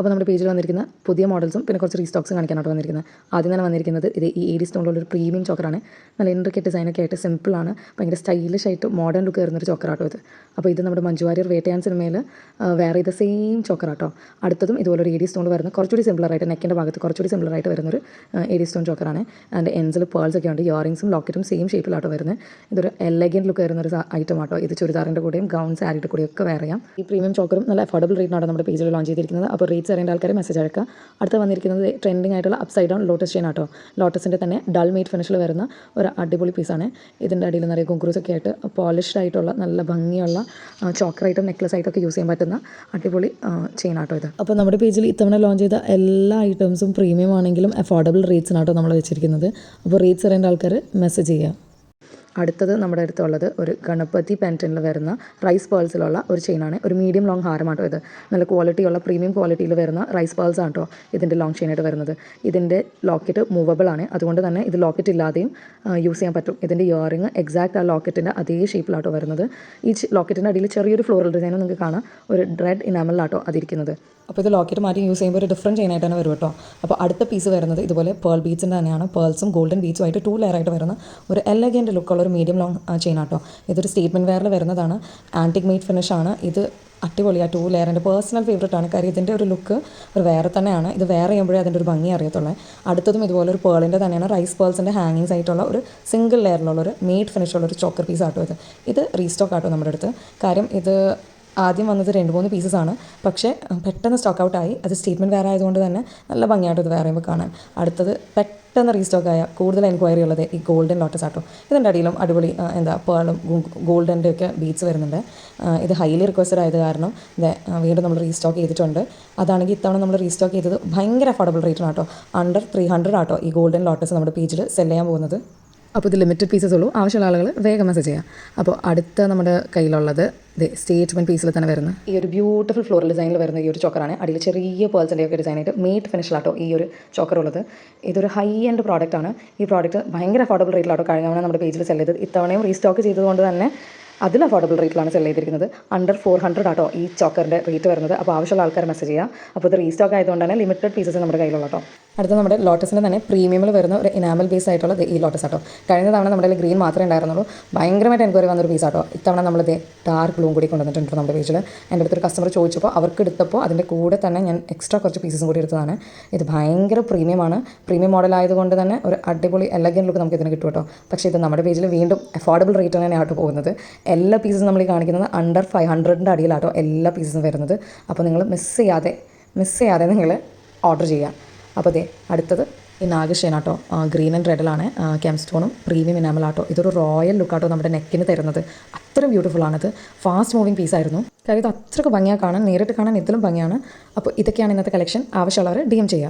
അപ്പോൾ നമ്മുടെ പേജിൽ വന്നിരിക്കുന്ന പുതിയ മോഡൽസും പിന്നെ കുറച്ച് റീസ്റ്റോക്സും കാണിക്കാനായിട്ട് വന്നിരിക്കുന്നത്. ആദ്യം തന്നെ വന്നിരിക്കുന്നത് ഇത് ഈ AD സ്റ്റോണിലുള്ളൊരു പ്രീമിയം ചോക്കറാണ്. നല്ല ഇൻട്രിക്കറ്റ് ഡിസൈനൊക്കെ ആയിട്ട് സിമ്പിളാണ്, ഭയങ്കര സ്റ്റൈലിഷ് ആയിട്ട് മോഡേൺ ലുക്ക് വരുന്നൊരു ചോക്കറാട്ടോ ഇത്. അപ്പോൾ ഇത് നമ്മുടെ മഞ്ജു വാര്യർ വേട്ടയാൻ സിനിമയിൽ വേറെ ഇത് സെയിം ചോക്കറാട്ടോ. അടുത്തതും ഇതുപോലെ ഒരു AD സ്റ്റോണിൽ വരുന്ന കുറച്ചുകൂടി സിമ്പിളറായിട്ട് നെക്കിൻ്റെ ഭാഗത്ത് കുറച്ചുകൂടി സിമ്പിളറായിട്ട് വരുന്നൊരു AD സ്റ്റോൺ ചോക്കറാണ്. അതിൻ്റെ എൻസിൽ പേൾസ് ഒക്കെ ഉണ്ട്, ഇയറിങ്സും ലോക്കറ്റും സെയിം ഷേപ്പിലാട്ടോ വരുന്നത്. ഇതൊരു എലഗൻറ്റ് ലുക്ക് വരുന്നൊരു ഐറ്റം ആട്ടോ. ഇത് ചുരിദാറിൻ്റെ കൂടെയും ഗൗൺ സാരിയുടെ കൂടെയും ഒക്കെ വേറെ ചെയ്യാം. ഈ പ്രീമിയം ചോക്കറും നല്ല അഫോർഡബിൾ റേറ്റിനാണ് നമ്മുടെ പേജിൽ ലോഞ്ച് ചെയ്തിരിക്കുന്നത്. അപ്പോൾ റേറ്റ്സ് അറിയേണ്ട ആൾക്കാരെ മെസ്സേജ് അയക്കുക. അടുത്ത് വന്നിരിക്കുന്നത് ട്രെൻഡിങ് ആയിട്ടുള്ള അപ്സൈഡ് ഡൗൺ ലോട്ടസ് ചെയിൻ ആട്ടോ. ലോട്ടസിൻ്റെ തന്നെ ഡൾ മെയ്ഡ് ഫിനിഷിൽ വരുന്ന ഒരു അടിപൊളി പീസാണ്. ഇതിൻ്റെ അടിയിൽ നിറയെ കുങ്കുറൂസ് ഒക്കെ ആയിട്ട് പോളിഷ്ഡ് ആയിട്ടുള്ള നല്ല ഭംഗിയുള്ള ചോക്കറായിട്ടും നെക്ലസ് ആയിട്ടൊക്കെ യൂസ് ചെയ്യാൻ പറ്റുന്ന അടിപൊളി ചെയിൻ ആട്ടോ ഇത്. അപ്പോൾ നമ്മുടെ പേജിൽ ഇത്തവണ ലോഞ്ച് ചെയ്ത എല്ലാ ഐറ്റംസും പ്രീമിയം ആണെങ്കിലും അഫോർഡബിൾ റേറ്റ്സിനാട്ടോ നമ്മൾ വെച്ചിരിക്കുന്നത്. അപ്പോൾ റേറ്റ്സ് അറിയേണ്ട ആൾക്കാർ മെസ്സേജ് ചെയ്യുക. അടുത്തത് നമ്മുടെ അടുത്തുള്ളത് ഒരു ഗണപതി പാറ്റേണിൽ വരുന്ന റൈസ് പേൾസിലുള്ള ഒരു ചെയിനാണ്. ഒരു മീഡിയം ലോങ് ഹാരമാട്ടോ ഇത്. നല്ല ക്വാളിറ്റിയുള്ള പ്രീമിയം ക്വാളിറ്റിയിൽ വരുന്ന റൈസ് പേൾസ് ആട്ടോ ഇതിൻ്റെ ലോങ് ചെയിനായിട്ട് വരുന്നത്. ഇതിൻ്റെ ലോക്കറ്റ് മൂവബിൾ ആണ്, അതുകൊണ്ട് തന്നെ ഇത് ലോക്കറ്റ് ഇല്ലാതെയും യൂസ് ചെയ്യാൻ പറ്റും. ഇതിൻ്റെ ഇയറിങ് എക്സാക്റ്റ് ആ ലോക്കറ്റിൻ്റെ അതേ ഷേപ്പിലാട്ടോ വരുന്നത്. ഈ ലോക്കറ്റിൻ്റെ അടിയിൽ ചെറിയൊരു ഫ്ലോറൽ ഡിസൈനും നിങ്ങൾക്ക് കാണാം, ഒരു റെഡ് ഇനാമലിലാട്ടോ അതിരിക്കുന്നത്. അപ്പോൾ ഇത് ലോക്കറ്റ് മാറ്റി യൂസ് ചെയ്യുമ്പോൾ ഒരു ഡിഫറൻറ്റ് ചെയിനായിട്ട് തന്നെ വരും കേട്ടോ. അപ്പോൾ അടുത്ത പീസ് വരുന്നത് ഇതുപോലെ പേൾ ബീഡ്സിൻ്റെ തന്നെയാണ്. പേൾസും ഗോൾഡൻ ബീഡ്സും ആയിട്ട് 2 ലെയറായിട്ട് വരുന്ന ഒരു എലഗൻറ്റ് ലുക്കുള്ള ഒരു മീഡിയം ലോങ് ചെയിൻ ആട്ടോ. ഇതൊരു സ്റ്റേറ്റ്മെൻറ്റ് വെയറിൽ വരുന്നതാണ്. ആൻറ്റിക് മെയ്ഡ് ഫിനിഷാണ്. ഇത് അടിപൊളിയാണ്. 2 ലെയർ എൻ്റെ പേഴ്സണൽ ഫേവറേറ്റ് ആണ്. കാര്യം ഇതിൻ്റെ ഒരു ലുക്ക് ഒരു വേറെ തന്നെയാണ്. ഇത് വേറെ ചെയ്യുമ്പോഴേ അതിൻ്റെ ഒരു ഭംഗി അറിയത്തുള്ളൂ. അടുത്തതും ഇതുപോലെ ഒരു പേളിൻ്റെ തന്നെയാണ്. റൈസ് പേൾസിൻ്റെ ഹാങ്ങിങ്സ് ആയിട്ടുള്ള ഒരു സിംഗിൾ ലെയറിലുള്ള ഒരു മെയ്ഡ് ഫിനിഷുള്ള ഒരു ചോക്കർ പീസ് ആട്ടോ ഇത്. ഇത് റീസ്റ്റോക്ക് ആട്ടോ നമ്മുടെ അടുത്ത്. കാര്യം ഇത് ആദ്യം വന്നത് 2-3 പീസസാണ്, പക്ഷേ പെട്ടെന്ന് സ്റ്റോക്ക് ഔട്ടായി. അത് സ്റ്റേറ്റ്മെൻറ്റ് വേറെ ആയതുകൊണ്ട് തന്നെ നല്ല ഭംഗിയായിട്ട് ഇത് വേറെ ചെയ്യുമ്പോൾ കാണാൻ. അടുത്തത് പെട്ടെന്ന് റീസ്റ്റോക്കായ കൂടുതൽ എൻക്വയറി ഉള്ളത് ഈ ഗോൾഡൻ ലോട്ടസ് ആട്ടോ. ഇതിൻ്റെ അടിയിലും അടിപൊളി പേളും ഗോൾഡൻ്റെ ഒക്കെ ബീഡ്സ് വരുന്നുണ്ട്. ഇത് ഹൈലി റിക്വസ്റ്റഡ് ആയത് കാരണം വീണ്ടും നമ്മൾ റീസ്റ്റോക്ക് ചെയ്തിട്ടുണ്ട്. അതാണെങ്കിൽ ഇത്തവണ നമ്മൾ റീസ്റ്റോക്ക് ചെയ്തത് ഭയങ്കര അഫോർഡബിൾ റേറ്റിനാണ് കേട്ടോ. അണ്ടർ 300 ആട്ടോ ഈ ഗോൾഡൻ ലോട്ടസ് നമ്മുടെ പേജിൽ സെല് ചെയ്യാൻ പോകുന്നത്. അപ്പോൾ ഇത് ലിമിറ്റഡ് പീസസ് ഉള്ളൂ, ആവശ്യമുള്ള ആളുകൾ വേഗം മെസ്സേജ് ചെയ്യാം. അപ്പോൾ അടുത്ത നമ്മുടെ കയ്യിലുള്ളത് സ്റ്റേറ്റ്മെൻറ്റ് പീസിൽ തന്നെ വരുന്ന ഈ ഒരു ബ്യൂട്ടിഫുൾ ഫ്ലോറൽ ഡിസൈനിൽ വരുന്ന ഈ ഒരു ചോക്കറാണ്. അടിയിൽ ചെറിയ പേൾസിൻ്റെ ഒക്കെ ഡിസൈനായിട്ട് മെയ്ഡ് ഫിനിഷിലാട്ടോ ഈ ഒരു ചോക്കർ ഉള്ളത്. ഇതൊരു ഹൈ എൻഡ് പ്രോഡക്റ്റ് ആണ്. ഈ പ്രോഡക്റ്റ് ഭയങ്കര അഫോർഡബിൾ റേറ്റിലാട്ടോ കഴിഞ്ഞ തവണ നമ്മുടെ പേജിൽ സെല് ചെയ്തത്. ഇത്തവണയും റീസ്റ്റോക്ക് ചെയ്തതുകൊണ്ട് തന്നെ അതിൽ അഫോർഡബിൾ റേറ്റിലാണ് സെല് ചെയ്തിരിക്കുന്നത്. അണ്ടർ 400 ആട്ടോ ഈ ചോക്കറിൻ്റെ റേറ്റ് വരുന്നത്. അപ്പോൾ ആവശ്യമുള്ള ആൾക്കാർ മെസ്സേജ് ചെയ്യുക. അപ്പോൾ ഇത് റീസ്റ്റോക്ക് ആയതുകൊണ്ട് തന്നെ ലിമിറ്റഡ് പീസസ് നമ്മുടെ കയ്യിലുള്ള കേട്ടോ. അടുത്ത നമ്മുടെ ലോട്ടസിൻ്റെ തന്നെ പ്രീമിയമിൽ വരുന്ന ഒരു ഇനാമൽ ബേസ് ആയിട്ടുള്ള ഈ ലോട്ടസ് ആട്ടോ. കഴിഞ്ഞ തവണ നമ്മുടെ ഗ്രീൻ മാത്രമേ ഉണ്ടായിരുന്നുള്ളൂ. ഭയങ്കരമായിട്ട് എൻക്വയറി വന്നൊരു പീസ് ആട്ടോ. ഇത്തവണ നമ്മൾ ഡാർക്ക് ബ്ലൂം കൂടി കൊണ്ടുവന്നിട്ടുണ്ട് നമ്മുടെ പേജിൽ. എൻ്റെ അടുത്തൊരു കസ്റ്റമർ ചോദിച്ചപ്പോൾ അവർക്ക് എടുത്തപ്പോൾ അതിൻ്റെ കൂടെ തന്നെ ഞാൻ എക്സ്ട്രാ കുറച്ച് പീസസും കൂടി എടുത്തതാണ്. ഇത് ഭയങ്കര പ്രീമിയമാണ്. പ്രീമിയം മോഡൽ ആയതുകൊണ്ട് തന്നെ ഒരു അടിപൊളി എലഗൻ ലുക്ക് നമുക്ക് ഇതിന് കിട്ടും കേട്ടോ. പക്ഷേ ഇത് നമ്മുടെ പേജിൽ വീണ്ടും അഫോർഡബിൾ റേറ്റ് തന്നെയാട്ടോ പോകുന്നത്. എല്ലാ പീസസും നമ്മൾ കാണിക്കുന്നത് അണ്ടർ 500ൻ്റെ അടിയിലാട്ടോ എല്ലാ പീസസും വരുന്നത്. അപ്പോൾ നിങ്ങൾ മിസ് ചെയ്യാതെ നിങ്ങൾ ഓർഡർ ചെയ്യുക. അപ്പോൾ അടുത്തത് ഈ നാഗശേനാട്ടോ. ഗ്രീൻ ആൻഡ് റെഡിലാണ്. കെം സ്റ്റോണും പ്രീമിയം ഇനാമലാട്ടോ. ഇതൊരു റോയൽ ലുക്കാട്ടോ നമ്മുടെ നെക്കിന് തരുന്നത്. അത്രയും ബ്യൂട്ടിഫുൾ ആണത്. ഫാസ്റ്റ് മൂവിങ് പീസായിരുന്നു. കാര്യം ഇത് അത്രയ്ക്ക് ഭംഗിയാണ് കാണാൻ, നേരിട്ട് കാണാൻ ഇതിലും ഭംഗിയാണ്. അപ്പോൾ ഇതൊക്കെയാണ് ഇന്നത്തെ കളക്ഷൻ. ആവശ്യമുള്ളവർ DM ചെയ്യുക.